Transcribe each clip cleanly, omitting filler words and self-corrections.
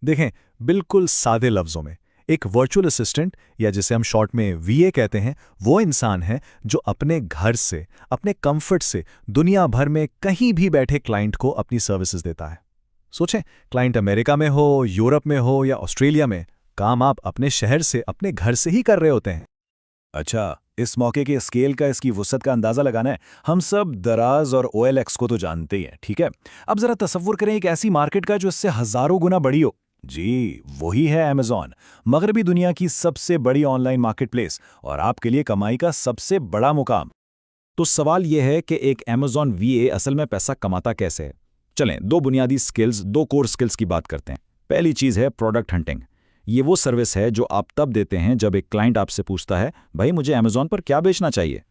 देखें, बिल्कुल सादे लफ्ज़ों में एक वर्चुअल असिस्टेंट या जिसे हम शॉर्ट में वीए कहते हैं, वो इंसान है जो अपने घर से, अपने कंफर्ट से दुनिया भर में कहीं भी बैठे क्लाइंट को अपनी सर्विसेज देता है। सोचें, क्लाइंट अमेरिका में हो, यूरोप में हो या ऑस्ट्रेलिया में, काम आप अपने शहर से, अपने घर से ही कर रहे होते हैं। अच्छा, इस मौके के स्केल का, इसकी वुसअत का अंदाजा लगाना है। हम सब दराज और ओएलएक्स को तो जानते ही हैं, ठीक है। अब जरा तसव्वुर करें एक ऐसी मार्केट का जो इससे हजारों गुना बड़ी हो। जी, वही है अमेज़न, मगरबी दुनिया की सबसे बड़ी ऑनलाइन मार्केटप्लेस और आपके लिए कमाई का सबसे बड़ा मुकाम। तो सवाल यह है कि एक अमेज़न वीए असल में पैसा कमाता कैसे है। चलें, दो बुनियादी स्किल्स, दो कोर स्किल्स की बात करते हैं। पहली चीज़ है प्रोडक्ट हंटिंग। ये वो सर्विस है जो आप तब देते हैं जब एक क्लाइंट आपसे पूछता है, भाई मुझे अमेज़न पर क्या बेचना चाहिए।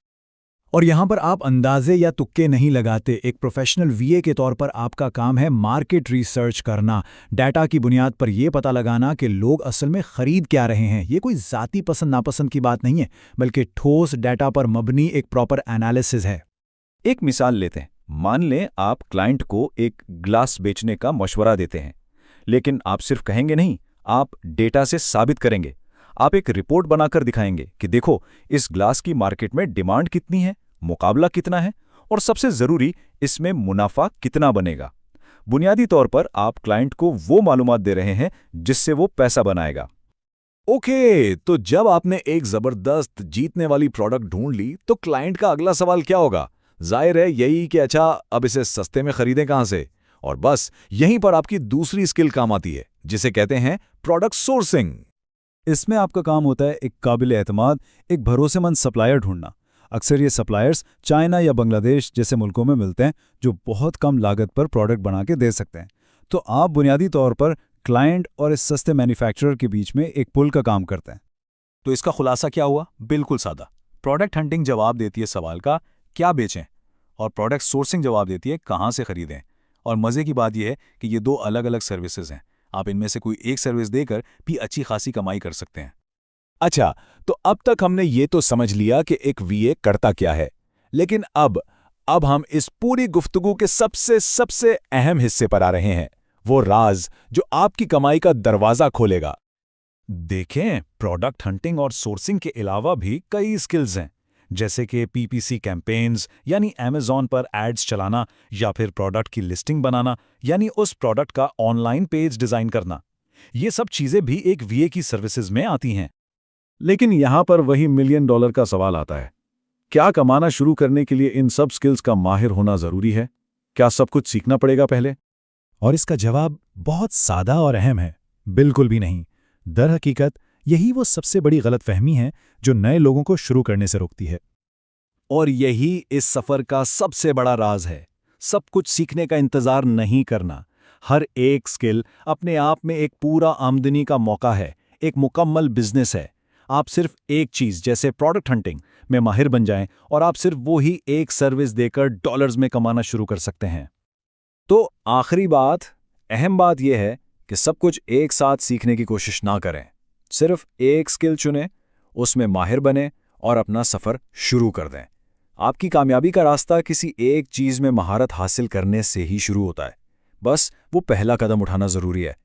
और यहाँ पर आप अंदाजे या तुक्के नहीं लगाते। एक प्रोफेशनल वीए के तौर पर आपका काम है मार्केट रिसर्च करना, डाटा की बुनियाद पर यह पता लगाना कि लोग असल में खरीद क्या रहे हैं। ये कोई ज़ाती पसंद नापसंद की बात नहीं है, बल्कि ठोस डाटा पर मबनी एक प्रॉपर एनालिसिस है। एक मिसाल लेते हैं। मान लें आप क्लाइंट को एक ग्लास बेचने का मशवरा देते हैं, लेकिन आप सिर्फ कहेंगे नहीं, आप डेटा से साबित करेंगे। आप एक रिपोर्ट बनाकर दिखाएंगे कि देखो, इस ग्लास की मार्केट में डिमांड कितनी है, मुकाबला कितना है और सबसे जरूरी, इसमें मुनाफा कितना बनेगा। बुनियादी तौर पर आप क्लाइंट को वो मालूमात दे रहे हैं जिससे वो पैसा बनाएगा। ओके, तो जब आपने एक जबरदस्त जीतने वाली प्रोडक्ट ढूंढ ली, तो क्लाइंट का अगला सवाल क्या होगा? जाहिर है यही कि अच्छा, अब इसे सस्ते में खरीदें कहां से? और बस यहीं पर आपकी दूसरी स्किल काम आती है, जिसे कहते हैं प्रोडक्ट सोर्सिंग। इसमें आपका काम होता है एक काबिल एतमाद, एक भरोसेमंद सप्लायर ढूंढना। अक्सर ये सप्लायर्स चाइना या बांग्लादेश जैसे मुल्कों में मिलते हैं, जो बहुत कम लागत पर प्रोडक्ट बना के दे सकते हैं। तो आप बुनियादी तौर पर क्लाइंट और इस सस्ते मैन्युफैक्चरर के बीच में एक पुल का काम करते हैं। तो इसका खुलासा क्या हुआ? बिल्कुल सादा। प्रोडक्ट हंटिंग जवाब देती है सवाल का क्या बेचें, और प्रोडक्ट सोर्सिंग जवाब देती है कहां से खरीदें। और मजे की बात यह है कि ये दो अलग अलग सर्विसेज हैं। आप इनमें से कोई एक सर्विस देकर भी अच्छी खासी कमाई कर सकते हैं। अच्छा, तो अब तक हमने ये तो समझ लिया कि एक वीए करता क्या है, लेकिन अब हम इस पूरी गुफ्तगू के सबसे सबसे अहम हिस्से पर आ रहे हैं, वो राज जो आपकी कमाई का दरवाजा खोलेगा। देखें, प्रोडक्ट हंटिंग और सोर्सिंग के अलावा भी कई स्किल्स हैं, जैसे कि पीपीसी कैंपेन्स यानी अमेज़न पर एड्स चलाना, या फिर प्रोडक्ट की लिस्टिंग बनाना यानी उस प्रोडक्ट का ऑनलाइन पेज डिज़ाइन करना। ये सब चीज़ें भी एक वीए की सर्विसेज में आती हैं। लेकिन यहाँ पर वही मिलियन डॉलर का सवाल आता है। क्या कमाना शुरू करने के लिए इन सब स्किल्स का माहिर होना ज़रूरी है? क्या सब कुछ सीखना पड़ेगा पहले? और इसका जवाब बहुत सादा और अहम है, बिल्कुल भी नहीं। दर हकीकत यही वो सबसे बड़ी गलतफहमी है जो नए लोगों को शुरू करने से रोकती है। और यही इस सफ़र का सबसे बड़ा राज है। सब कुछ सीखने का इंतज़ार नहीं करना। हर एक स्किल अपने आप में एक पूरा आमदनी का मौका है, एक मुकम्मल बिजनेस है। आप सिर्फ एक चीज़ जैसे प्रोडक्ट हंटिंग में माहिर बन जाएं और आप सिर्फ वो ही एक सर्विस देकर डॉलर्स में कमाना शुरू कर सकते हैं। तो आखिरी बात, अहम बात यह है कि सब कुछ एक साथ सीखने की कोशिश ना करें। सिर्फ एक स्किल चुनें, उसमें माहिर बने और अपना सफ़र शुरू कर दें। आपकी कामयाबी का रास्ता किसी एक चीज़ में महारत हासिल करने से ही शुरू होता है। बस वो पहला कदम उठाना ज़रूरी है।